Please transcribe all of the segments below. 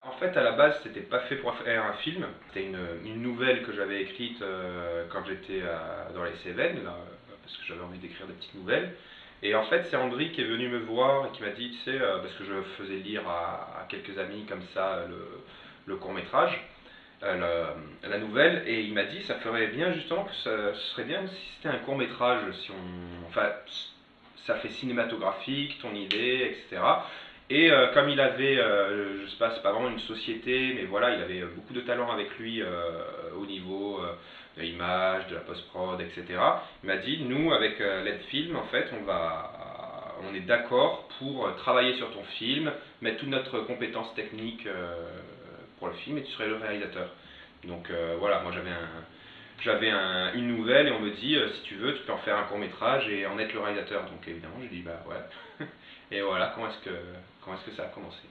En fait, à la base, c'était pas fait pour faire un film. C'était une nouvelle que j'avais écrite quand j'étais dans les Cévennes, là, parce que j'avais envie d'écrire des petites nouvelles. Et en fait, c'est Andri qui est venu me voir et qui m'a dit, tu sais, parce que je faisais lire à quelques amis comme ça le court-métrage, la nouvelle, et il m'a dit, ça ferait bien justement que ce serait bien si c'était un court-métrage, si on, enfin, ça fait cinématographique, ton idée, etc. Et comme il avait, je sais pas, c'est pas vraiment une société, mais voilà, il avait beaucoup de talent avec lui au niveau de l'image, de la post-prod, etc. Il m'a dit, nous, avec l'aide film, en fait, on est d'accord pour travailler sur ton film, mettre toute notre compétence technique pour le film, et tu serais le réalisateur. Donc voilà, moi une nouvelle et on me dit si tu veux tu peux en faire un court métrage et en être le réalisateur. Donc évidemment j'ai dit bah ouais. Et voilà comment est-ce que ça a commencé.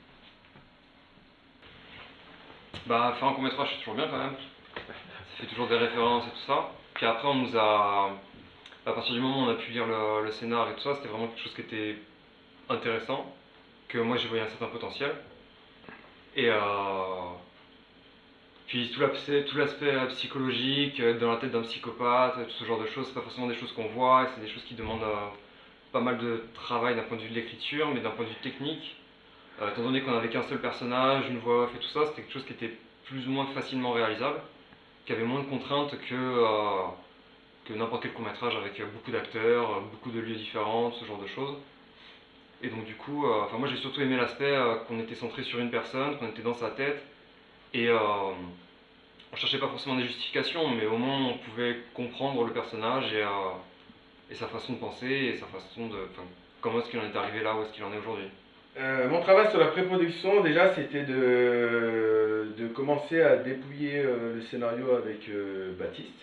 Bah, faire un court-métrage, c'est toujours bien quand même. Ça fait toujours des références et tout ça. Puis après, on nous a. À partir du moment où on a pu lire le scénar et tout ça, c'était vraiment quelque chose qui était intéressant, que moi j'ai voyé un certain potentiel. Et puis tout l'aspect psychologique, dans la tête d'un psychopathe, tout ce genre de choses, c'est pas forcément des choses qu'on voit, et c'est des choses qui demandent pas mal de travail d'un point de vue de l'écriture, mais d'un point de vue technique. Étant donné qu'on n'avait qu'un seul personnage, une voix off et tout ça, c'était quelque chose qui était plus ou moins facilement réalisable, qui avait moins de contraintes que n'importe quel court-métrage avec beaucoup d'acteurs, beaucoup de lieux différents, ce genre de choses. Et donc du coup, moi j'ai surtout aimé l'aspect qu'on était centré sur une personne, qu'on était dans sa tête, et on cherchait pas forcément des justifications, mais au moins on pouvait comprendre le personnage et sa façon de penser, et sa façon de... comment est-ce qu'il en est arrivé là, où est-ce qu'il en est aujourd'hui. Mon travail sur la pré-production, déjà, c'était de commencer à dépouiller le scénario avec Baptiste.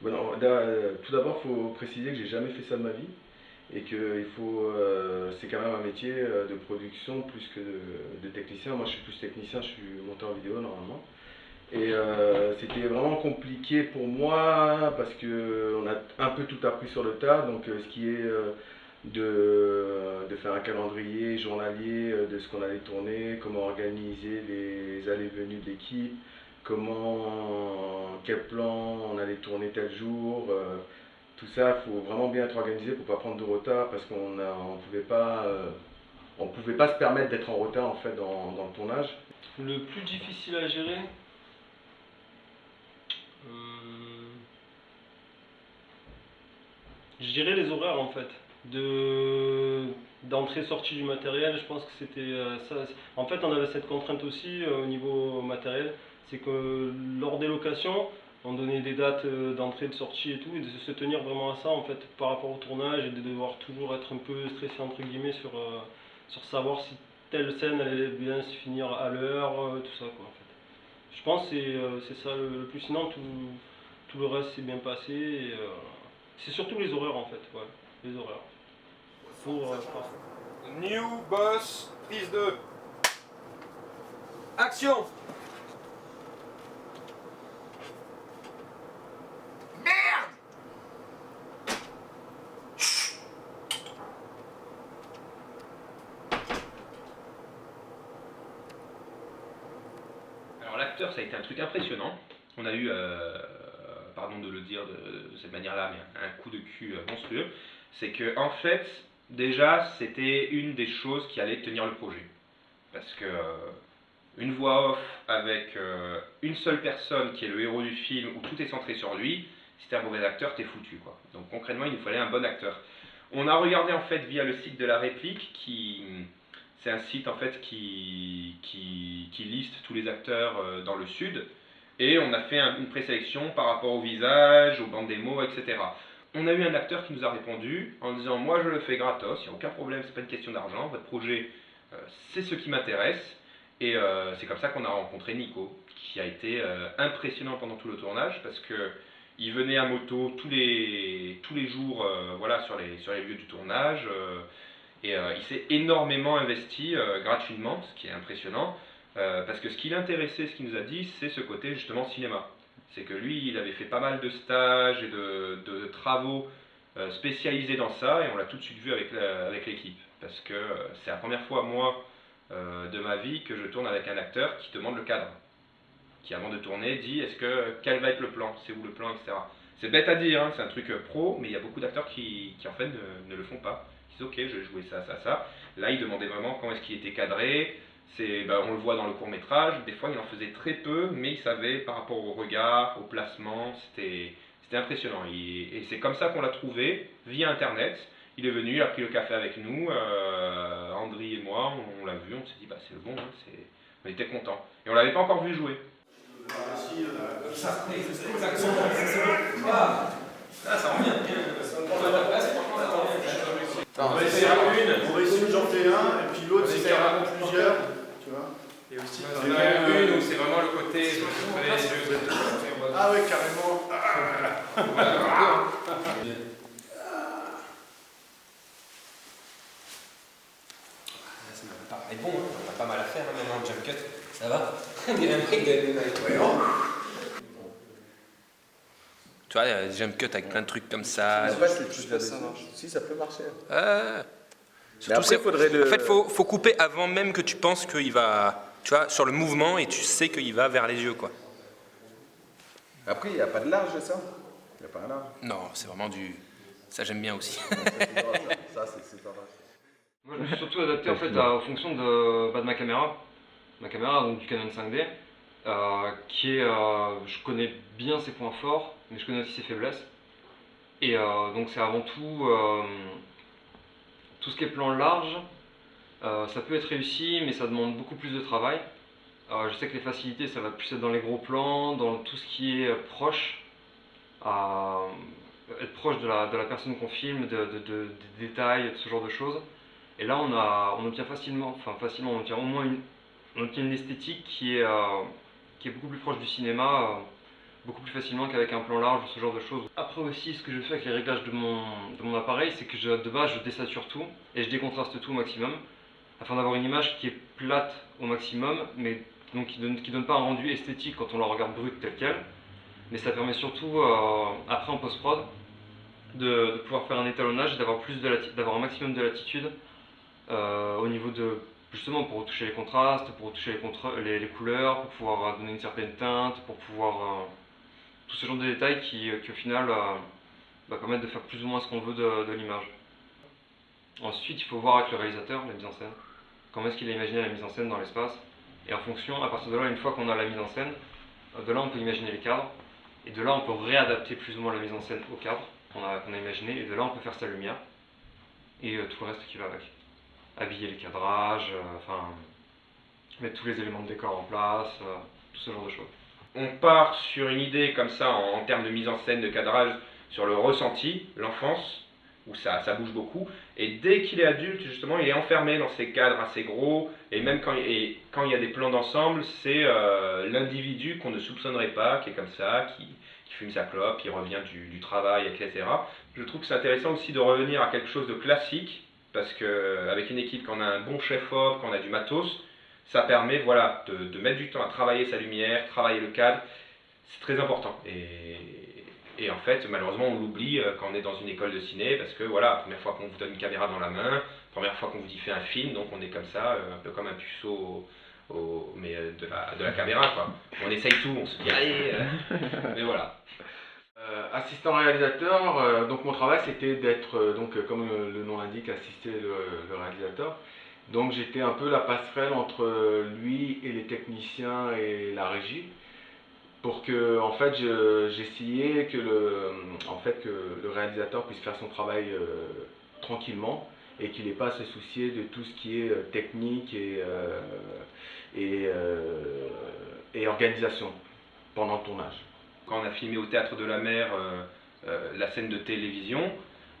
Bon, non, tout d'abord, il faut préciser que j'ai jamais fait ça de ma vie et que c'est quand même un métier de production plus que de technicien. Moi, je suis plus technicien, je suis monteur vidéo normalement. Et c'était vraiment compliqué pour moi parce que on a un peu tout appris sur le tas. Donc, ce qui est de faire un calendrier journalier de ce qu'on allait tourner, comment organiser les allées-venues de l'équipe, quel plan on allait tourner tel jour. Tout ça, il faut vraiment bien être organisé pour ne pas prendre de retard parce on pouvait pas se permettre d'être en retard en fait dans le tournage. Le plus difficile à gérer, je dirais les horaires en fait. D'entrée-sortie du matériel, je pense que c'était ça. En fait, on avait cette contrainte aussi au niveau matériel, c'est que lors des locations, on donnait des dates d'entrée, de sortie et tout, et de se tenir vraiment à ça en fait par rapport au tournage et de devoir toujours être un peu stressé entre guillemets sur savoir si telle scène allait bien se finir à l'heure, tout ça quoi en fait. Je pense que c'est ça le plus, sinon tout le reste s'est bien passé. Et, c'est surtout les horaires en fait, ouais, les horaires. New boss, prise 2. Action. Merde. Alors l'acteur ça a été un truc impressionnant. On a eu, pardon de le dire de cette manière-là, mais un coup de cul monstrueux. C'est que en fait déjà c'était une des choses qui allait tenir le projet. Parce que une voix off avec une seule personne qui est le héros du film où tout est centré sur lui, si t'es un mauvais acteur, t'es foutu quoi. Donc concrètement, il nous fallait un bon acteur. On a regardé en fait via le site de la réplique, c'est un site en fait qui liste tous les acteurs dans le sud, et on a fait une présélection par rapport au visage, aux bandes démos, etc. On a eu un acteur qui nous a répondu en disant moi je le fais gratos, il n'y a aucun problème, c'est pas une question d'argent, votre projet c'est ce qui m'intéresse. Et c'est comme ça qu'on a rencontré Nico, qui a été impressionnant pendant tout le tournage, parce que il venait à moto tous les jours voilà, sur les lieux du tournage, et il s'est énormément investi gratuitement, ce qui est impressionnant, parce que ce qui l'intéressait, ce qu'il nous a dit, c'est ce côté justement cinéma. C'est que lui, il avait fait pas mal de stages et de travaux spécialisés dans ça, et on l'a tout de suite vu avec l'équipe, parce que c'est la première fois, moi, de ma vie que je tourne avec un acteur qui demande le cadre. Qui avant de tourner dit quel va être le plan, c'est où le plan, etc. C'est bête à dire, hein, c'est un truc pro, mais il y a beaucoup d'acteurs qui en fait ne le font pas. Ils disent ok, je vais jouer ça, ça, ça. Là, ils demandaient vraiment comment est-ce qu'il était cadré. On le voit dans le court métrage, des fois il en faisait très peu, mais il savait par rapport au regard, au placement, c'était impressionnant. Et c'est comme ça qu'on l'a trouvé, via internet. Il est venu, il a pris le café avec nous, Andri et moi, on l'a vu, on s'est dit bah c'est le bon, hein, on était contents. Et on l'avait pas encore vu jouer. Ça revient. On va essayer une, j'en fais un, et puis l'autre, c'est vraiment plusieurs. Tu vois. Et aussi, il y en a une où c'est vraiment le côté. Ah ouais, carrément. Et bon, on a pas mal à faire maintenant en jump cut. Ça va? Il y a un mec de tu vois, jump cut avec plein de trucs comme ça. Je sais pas si ça marche. Si, ça peut marcher. Surtout, en fait, faut couper avant même que tu penses qu'il va, tu vois, sur le mouvement et tu sais qu'il va vers les yeux, quoi. Après, il n'y a pas de large, ça? Il n'y a pas un large? Non, c'est vraiment du... Ça, j'aime bien aussi. Ça, c'est pas mal. Moi, je me suis surtout adapté en fait aux fonctions de ma caméra. Ma caméra, donc du Canon 5D, je connais bien ses points forts, mais je connais aussi ses faiblesses. Et donc c'est avant tout ce qui est plan large, ça peut être réussi, mais ça demande beaucoup plus de travail. Je sais que les facilités, ça va plus être dans les gros plans, dans tout ce qui est proche, être proche de la personne qu'on filme, des détails, de ce genre de choses. Et là, on obtient facilement, on obtient au moins une esthétique qui est beaucoup plus proche du cinéma, beaucoup plus facilement qu'avec un plan large, ce genre de choses. Après aussi, ce que je fais avec les réglages de mon appareil, c'est que de base, je désature tout et je décontraste tout au maximum, afin d'avoir une image qui est plate au maximum, mais donc qui donne pas un rendu esthétique quand on la regarde brute telle quelle. Mais ça permet surtout, après en post-prod, de pouvoir faire un étalonnage et d'avoir un maximum de latitude au niveau de, justement pour retoucher les contrastes, pour retoucher les couleurs, pour pouvoir donner une certaine teinte, pour pouvoir tout ce genre de détails qui au final permettent de faire plus ou moins ce qu'on veut de l'image. Ensuite, il faut voir avec le réalisateur la mise en scène, comment est-ce qu'il a imaginé la mise en scène dans l'espace, et en fonction, à partir de là, une fois qu'on a la mise en scène, de là on peut imaginer les cadres, et de là on peut réadapter plus ou moins la mise en scène au cadre qu'on a imaginé, et de là on peut faire sa lumière, et tout le reste qui va avec. Habiller les cadrages, mettre tous les éléments de décor en place, tout ce genre de choses. On part sur une idée comme ça en termes de mise en scène, de cadrage, sur le ressenti, l'enfance, où ça bouge beaucoup, et dès qu'il est adulte, justement, il est enfermé dans ces cadres assez gros, et même quand il y a des plans d'ensemble, c'est l'individu qu'on ne soupçonnerait pas, qui est comme ça, qui fume sa clope, qui revient du travail, etc. Je trouve que c'est intéressant aussi de revenir à quelque chose de classique, parce qu'avec une équipe, quand on a un bon chef-op, quand on a du matos, ça permet voilà, de mettre du temps à travailler sa lumière, travailler le cadre, c'est très important. Et en fait, malheureusement, on l'oublie quand on est dans une école de ciné, parce que voilà, première fois qu'on vous donne une caméra dans la main, première fois qu'on vous dit fait un film, donc on est comme ça, un peu comme un puceau mais de la caméra, quoi. On essaye tout, on se dit allez, mais voilà. Assistant réalisateur, donc mon travail c'était d'être, comme le nom l'indique, assister le réalisateur. Donc j'étais un peu la passerelle entre lui et les techniciens et la régie, pour que en fait j'essayais que le réalisateur puisse faire son travail tranquillement et qu'il n'ait pas à se soucier de tout ce qui est technique et organisation pendant le tournage. Quand on a filmé au Théâtre de la Mer la scène de télévision,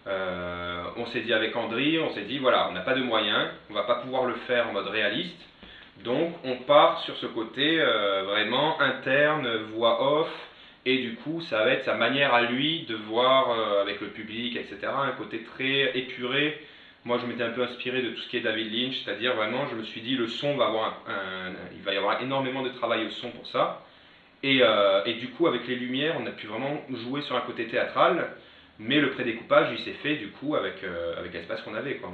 on s'est dit avec Andri, on s'est dit voilà, on n'a pas de moyens, on va pas pouvoir le faire en mode réaliste, donc on part sur ce côté vraiment interne, voix off, et du coup ça va être sa manière à lui de voir avec le public, etc., un côté très épuré. Moi je m'étais un peu inspiré de tout ce qui est David Lynch, c'est-à-dire vraiment je me suis dit le son va avoir il va y avoir énormément de travail au son pour ça. Et du coup, avec les lumières, on a pu vraiment jouer sur un côté théâtral, mais le prédécoupage, il s'est fait du coup avec l'espace qu'on avait, quoi.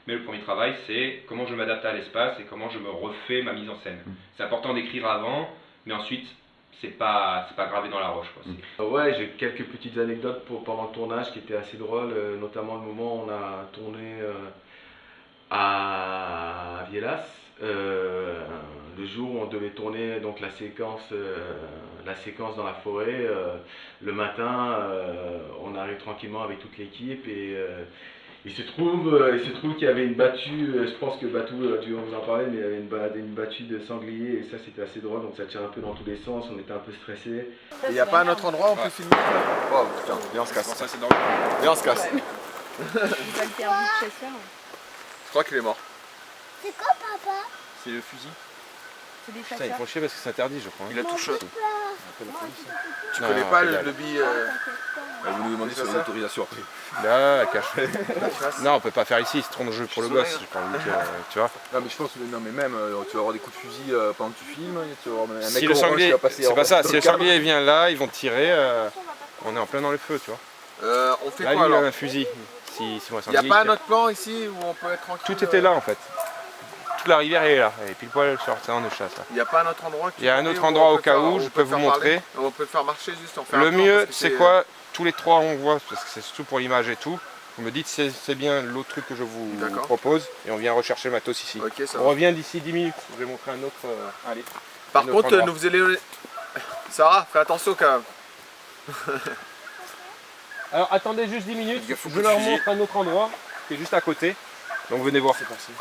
mais le premier travail c'est comment je m'adapte à l'espace et comment je me refais ma mise en scène. C'est important d'écrire avant, mais ensuite c'est pas gravé dans la roche, quoi. Ouais, j'ai quelques petites anecdotes pendant le tournage qui étaient assez drôles, notamment le moment où on a tourné à Vielas, le jour où on devait tourner donc la séquence dans la forêt. Le matin, on arrive tranquillement avec toute l'équipe et il se trouve qu'il y avait une battue, je pense que Batou a dû vous en parler, mais il y avait une battue de sanglier et ça c'était assez drôle, donc ça tire un peu dans tous les sens, on était un peu stressés. Il n'y a pas un autre endroit où on peut filmer ça? Oh putain, viens on se casse. Ça, c'est dangereux. Viens on se casse. Je crois qu'il est mort. C'est quoi, papa? C'est le fusil. C'est des Putain, ils chasseurs. font chier parce que c'est interdit, je crois. Il a touché. Tu Non, connais non, pas fais le billet Vous nous demandez sur les autorisations après. Là, cache. Non, on peut pas faire ici, c'est trop dangereux pour le gosse. J'ai pas envie que, tu vois. Non mais je pense que non mais même tu vas avoir des coups de fusil pendant que tu filmes, tu vas avoir un mec Si le orange qui sanglier, va passer c'est en- pas ça, dans si le le cadre. sanglier vient là, ils vont tirer, on est en plein dans le feu, tu vois. On fait Là, lui, quoi il a alors? un fusil. Si moi, Il n'y a sanglier, pas un autre plan ici où on peut être tranquille? Tout était là en fait. Toute la rivière est là, et puis le poil sur ça, on est chasse là. Il n'y a pas un autre endroit? Il y a un autre endroit au cas où, je peux vous montrer. On peut faire marcher juste, on fait un Le plan, mieux, parce que c'est quoi? Tous les trois on voit, parce que c'est surtout pour l'image et tout. Vous me dites si c'est bien l'autre truc que je vous D'accord. propose, et on vient rechercher le matos ici. Ok, ça On va. revient d'ici 10 minutes, je vais montrer un autre... allez. Par un autre contre, endroit. vous allez... Sarah, fais attention quand même. Alors attendez juste 10 minutes, Il y a beaucoup je de leur fusils. montre un autre endroit qui est juste à côté. Donc venez voir. C'est parti.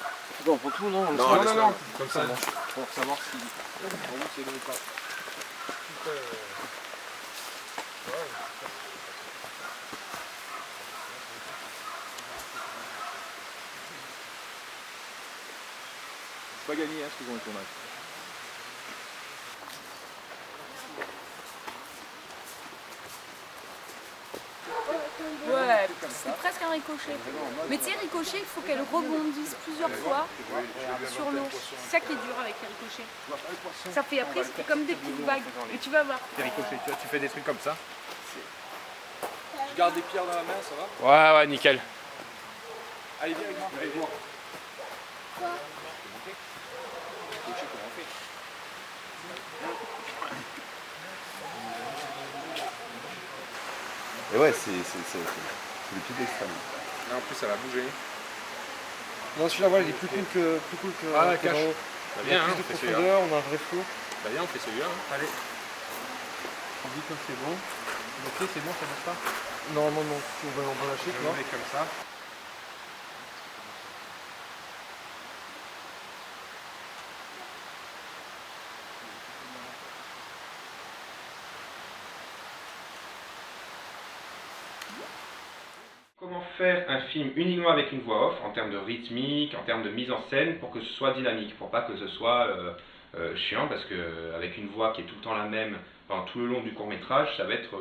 Non, pour tout, non. Non, laisse-le. comme ça, pour savoir si... Pour vous, c'est bon ou pas. C'est pas gagné ce qu'ils ont le tournage. Ouais, c'est presque un ricochet. Mais tu sais, ricochet, il faut qu'elle rebondisse plusieurs fois sur l'eau. C'est ça qui est dur avec les ricochets. Ça fait après, c'est comme des petites vagues. Et tu vas voir. Tu fais des trucs comme ça. Je garde des pierres dans la main, ça va? Ouais, ouais, nickel. Allez, viens avec moi. Allez voir. Et ouais, c'est le plus extrême. Là en plus ça va bouger. Non, celui-là, voilà, il est plus cool que. Ah, la que cache. dans l'eau. Bah Il y a viens, hein, plus on de fait celui-là. profondeur, on a un vrai flot. Bah viens, on fait celui-là. hein. Allez. On dit que c'est bon. Ok, c'est bon, ça bouge pas? Non, non, non, on va lâcher, tu vois. comme ça. Comment faire un film uniquement avec une voix off, en termes de rythmique, en termes de mise en scène, pour que ce soit dynamique, pour pas que ce soit chiant, parce que avec une voix qui est tout le temps la même pendant tout le long du court-métrage, ça va être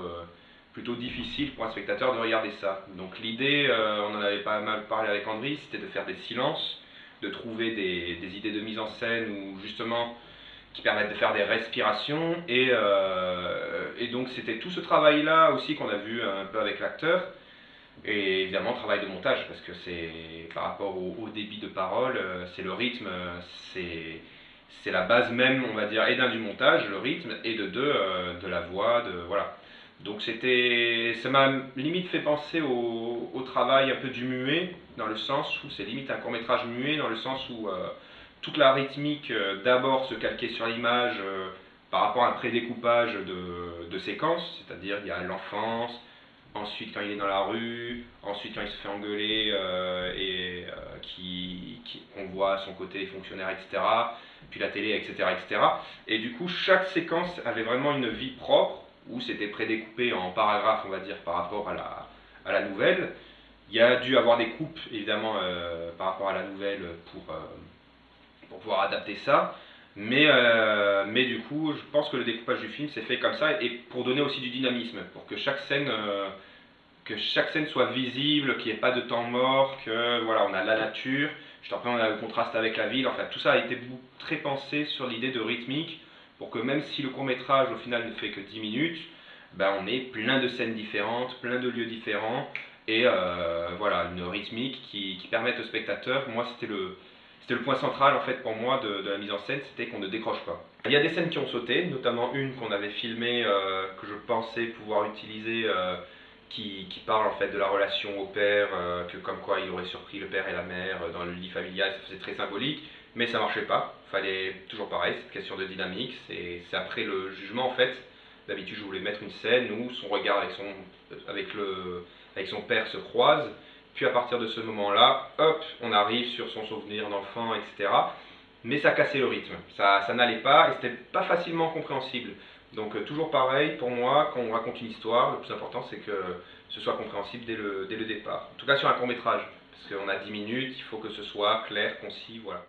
plutôt difficile pour un spectateur de regarder ça. Donc l'idée, on en avait pas mal parlé avec Andri, c'était de faire des silences, de trouver des idées de mise en scène ou justement qui permettent de faire des respirations et donc c'était tout ce travail là aussi qu'on a vu un peu avec l'acteur et évidemment travail de montage parce que c'est par rapport au débit de parole, c'est le rythme, c'est la base même on va dire et d'un du montage, le rythme et de deux de la voix, voilà. Donc ça m'a limite fait penser au travail un peu du muet, dans le sens où c'est limite un court-métrage muet, dans le sens où toute la rythmique d'abord se calquait sur l'image par rapport à un prédécoupage de séquences, c'est-à-dire il y a l'enfance, ensuite quand il est dans la rue, ensuite quand il se fait engueuler qu'on voit son côté fonctionnaire, etc., puis la télé, etc., etc. Et du coup chaque séquence avait vraiment une vie propre, où c'était prédécoupé en paragraphes, on va dire, par rapport à la nouvelle. Il y a dû avoir des coupes, évidemment, par rapport à la nouvelle pour pouvoir adapter ça. Mais du coup, je pense que le découpage du film s'est fait comme ça, et pour donner aussi du dynamisme, pour que chaque scène soit visible, qu'il n'y ait pas de temps mort, que voilà, on a la nature, juste après on a le contraste avec la ville, enfin tout ça a été très pensé sur l'idée de rythmique, pour que même si le court-métrage au final ne fait que 10 minutes, ben on ait plein de scènes différentes, plein de lieux différents, et voilà, une rythmique qui permette au spectateur, moi c'était le point central en fait pour moi de la mise en scène, c'était qu'on ne décroche pas. Il y a des scènes qui ont sauté, notamment une qu'on avait filmée, que je pensais pouvoir utiliser, qui parle en fait de la relation au père, que comme quoi il aurait surpris le père et la mère dans le lit familial, ça faisait très symbolique, mais ça marchait pas. Fallait toujours pareil, c'est une question de dynamique, c'est après le jugement en fait. D'habitude je voulais mettre une scène où son regard avec son père se croise, puis à partir de ce moment-là, hop, on arrive sur son souvenir d'enfant, etc. Mais ça cassait le rythme, ça n'allait pas et c'était pas facilement compréhensible. Donc toujours pareil, pour moi, quand on raconte une histoire, le plus important c'est que ce soit compréhensible dès le départ. En tout cas sur un court-métrage, parce qu'on a 10 minutes, il faut que ce soit clair, concis, voilà.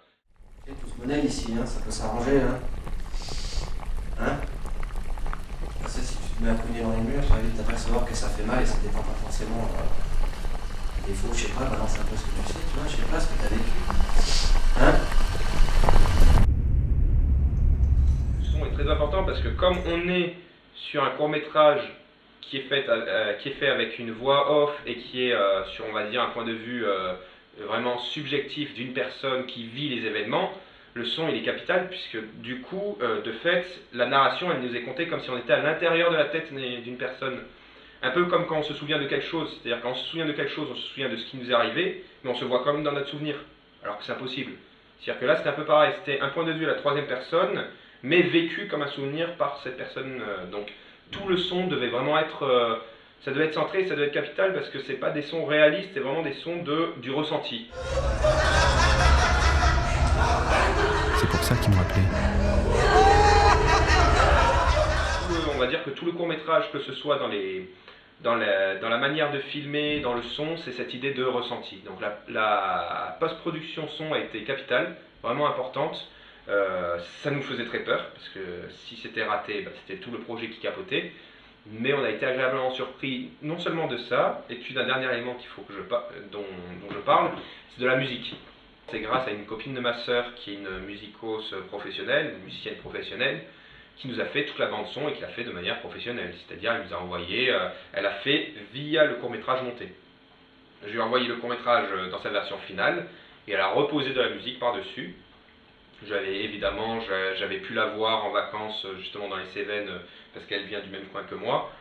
Il y a tout ce modèle ici, hein, ça peut s'arranger. Hein Parce que si tu te mets à cogner dans les murs, tu vas vite t'apercevoir que ça fait mal et ça dépend pas forcément. Des fois, je sais pas, balance un peu ce que tu sais, tu vois, je sais pas ce que tu as vécu. Hein Le son est très important parce que comme on est sur un court-métrage qui est fait avec une voix off et qui est sur, on va dire, un point de vue vraiment subjectif d'une personne qui vit les événements, le son il est capital puisque du coup, de fait, la narration elle nous est contée comme si on était à l'intérieur de la tête d'une personne. Un peu comme quand on se souvient de quelque chose, c'est-à-dire quand on se souvient de quelque chose, on se souvient de ce qui nous est arrivé, mais on se voit quand même dans notre souvenir, alors que c'est impossible. C'est-à-dire que là c'était un peu pareil, c'était un point de vue à la troisième personne, mais vécu comme un souvenir par cette personne. Donc tout le son devait vraiment être, ça devait être centré, ça devait être capital parce que c'est pas des sons réalistes, c'est vraiment des sons du ressenti. C'est pour ça qu'ils m'ont appelé. On va dire que tout le court-métrage, que ce soit dans la manière de filmer, dans le son, c'est cette idée de ressenti. Donc la post-production son a été capitale, vraiment importante. Ça nous faisait très peur, parce que si c'était raté, bah, c'était tout le projet qui capotait. Mais on a été agréablement surpris, non seulement de ça, et puis d'un dernier élément dont je parle, c'est de la musique. C'est grâce à une copine de ma sœur, qui est une musicose professionnelle, une musicienne professionnelle, qui nous a fait toute la bande son et qui l'a fait de manière professionnelle. C'est-à-dire, elle nous a envoyé, elle a fait via le court-métrage monté. Je lui ai envoyé le court-métrage dans sa version finale et elle a reposé de la musique par-dessus. J'avais pu la voir en vacances justement dans les Cévennes parce qu'elle vient du même coin que moi.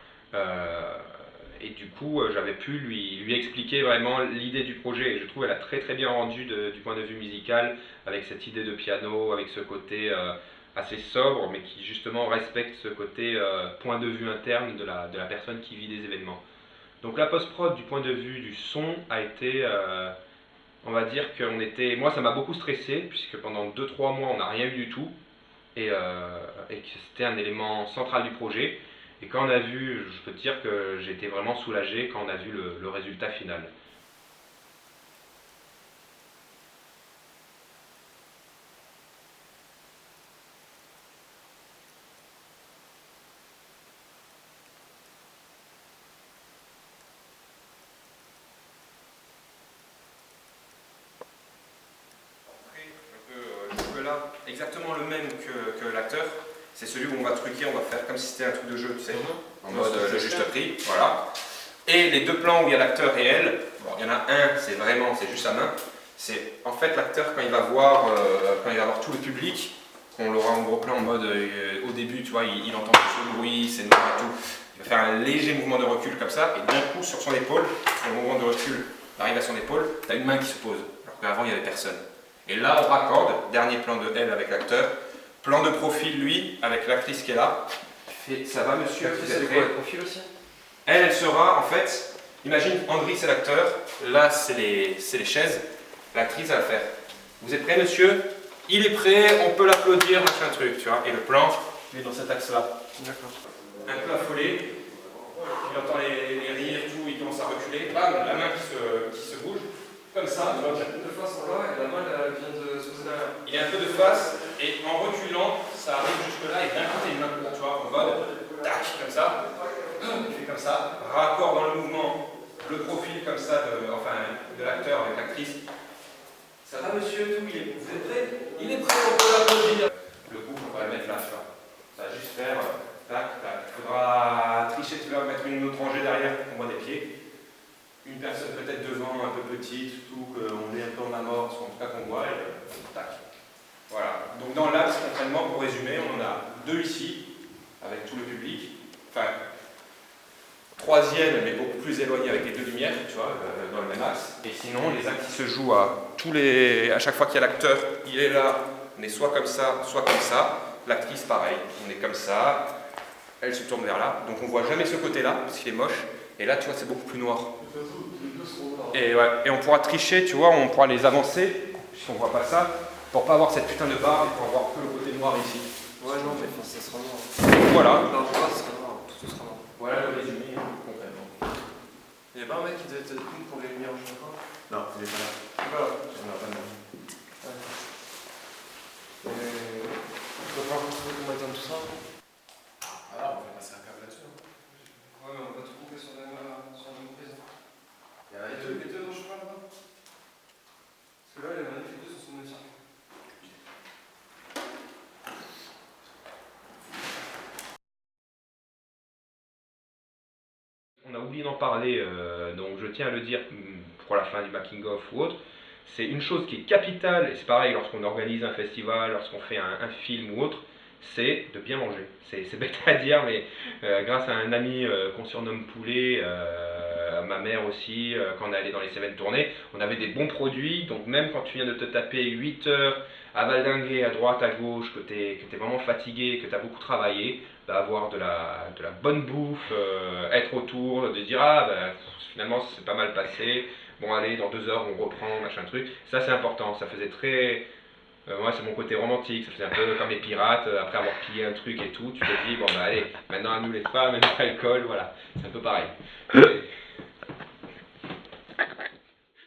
Et du coup, j'avais pu lui expliquer vraiment l'idée du projet. Et je trouve qu'elle a très très bien rendu du point de vue musical, avec cette idée de piano, avec ce côté assez sobre, mais qui justement respecte ce côté point de vue interne de la personne qui vit des événements. Donc la post-prod du point de vue du son a été, on va dire moi ça m'a beaucoup stressé, puisque pendant 2-3 mois on n'a rien eu du tout, et que c'était un élément central du projet. Et quand on a vu, je peux te dire que j'ai été vraiment soulagé quand on a vu le résultat final. Le jeu là, exactement le même que l'acteur. C'est celui où on va truquer, on va faire comme si c'était un truc de jeu, tu sais, en mode le juste prix, voilà. Et les deux plans où il y a l'acteur et elle, bon, il y en a un, c'est juste sa main. C'est en fait l'acteur quand il va voir tout le public, on l'aura en gros plan en mode au début, tu vois, il entend tout ce bruit, c'est noir et tout. Il va faire un léger mouvement de recul comme ça, et d'un coup sur son épaule, le mouvement de recul arrive à son épaule, tu as une main qui se pose, alors qu'avant il n'y avait personne. Et là on raccorde, dernier plan de elle avec l'acteur. Plan de profil, lui, avec l'actrice qui est là. Ça va, monsieur? Vous êtes prêt? Profil aussi? Elle sera, en fait, imagine, Andri, c'est l'acteur. Là, c'est les chaises. L'actrice, elle va faire. Vous êtes prêt, monsieur? Il est prêt, on peut l'applaudir, machin truc, tu vois. Et le plan, il est dans cet axe-là. D'accord. Un peu affolé. Il entend les rires, tout, il commence à reculer. Bam, la main qui se bouge. Comme ça. De face en bas et la main elle vient de se poser derrière. Il est un peu de face et en reculant, ça arrive jusque là et d'un côté une main pour toi en mode tac comme ça. Il fait comme ça, raccord dans le mouvement, le profil comme ça de l'acteur avec l'actrice. Ça va monsieur, tout, vous êtes prêt? Il est prêt, on peut l'applaudir. Le coup, on va le mettre là, tu vois. Ça va juste faire tac, tac. Il faudra tricher, tu vas mettre une autre rangée derrière pour qu'on voit des pieds. Une personne Essentiellement, pour résumer, on en a 2 ici, avec tout le public. Enfin, 3e, mais beaucoup plus éloigné avec les 2 lumières, tu vois, dans le même axe. Et sinon, les axes qui se jouent à chaque fois qu'il y a l'acteur, il est là, on est soit comme ça, soit comme ça. L'actrice, pareil, on est comme ça, elle se tourne vers là. Donc on voit jamais ce côté-là, parce qu'il est moche. Et là, tu vois, c'est beaucoup plus noir. Et, ouais, et on pourra tricher, tu vois, on pourra les avancer, si on voit pas ça, pour pas avoir cette putain de barre, et pour avoir que le côté noir ici. Ouais, non, mais ça sera noir. Voilà. Non, ça sera noir, tout sera noir. Voilà le résumé, complètement. Il n'y a pas un mec qui devait être cool pour les lumières, je crois. Non, il est pas là. Voilà. On a pas de nom. Il va falloir qu'on éteindre tout ça. Ah, on va passer un câble là-dessus. Ouais, mais on va tout couper sur la même prise. Il y a Les deux dans le chemin là-bas. Parce que là, les manifs, les deux sont sur le même circuit. On a oublié d'en parler, donc je tiens à le dire pour la fin du making-of ou autre. C'est une chose qui est capitale, et c'est pareil lorsqu'on organise un festival, lorsqu'on fait un film ou autre, c'est de bien manger. C'est bête à dire, mais grâce à un ami qu'on surnomme Poulet, ma mère aussi, quand on est allé dans les Cévennes tournées, on avait des bons produits, donc même quand tu viens de te taper 8 heures à valdinguer à droite, à gauche, que tu es vraiment fatigué, que tu as beaucoup travaillé, bah, avoir de la bonne bouffe, être autour, de se dire ah bah, finalement c'est pas mal passé, bon allez dans 2 heures on reprend, machin truc, ça c'est important, ça faisait très... moi c'est mon côté romantique, ça faisait un peu comme les pirates, après avoir pillé un truc et tout, tu te dis bon bah allez, maintenant à nous les femmes, à nous l'alcool, voilà, c'est un peu pareil.